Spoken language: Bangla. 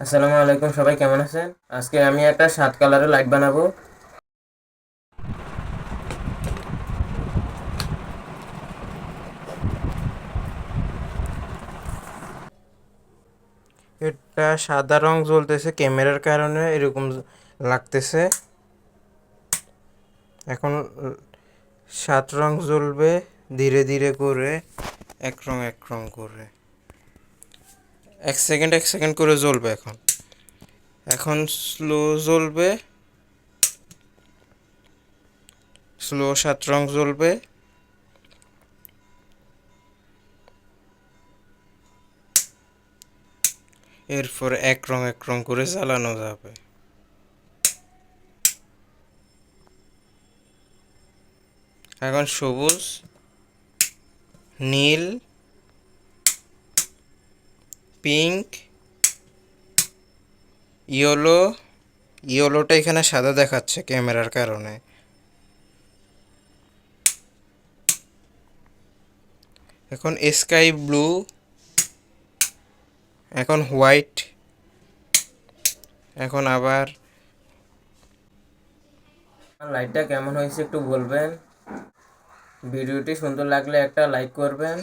আসসালামু আলাইকুম, সবাই কেমন আছেন? আজকে আমি একটা 7 কালারের লাইট বানাবো। এটা সাদা রং জ্বলতেছে, ক্যামেরার কারণে এরকম লাগতেছে। এখন 7 রং জ্বলবে ধীরে ধীরে করে, এক রং এক রং করে, 1 সেকেন্ড 1 সেকেন্ড করে জ্বলবে। এখন এখন স্লো জ্বলবে, স্লো 7 রং জ্বলবে। এরপর এক রং এক রং করে জ্বালানো যাবে। এখন সবুজ, নীল, পিঙ্ক, ইয়েলো। ইয়েলোটা এখানে সাদা দেখাচ্ছে ক্যামেরার কারণে। এখন স্কাই ব্লু, এখন হোয়াইট, এখন আবার। লাইটটা কেমন হয়েছে একটু বলবেন। ভিডিওটি সুন্দর লাগলে একটা লাইক করবেন।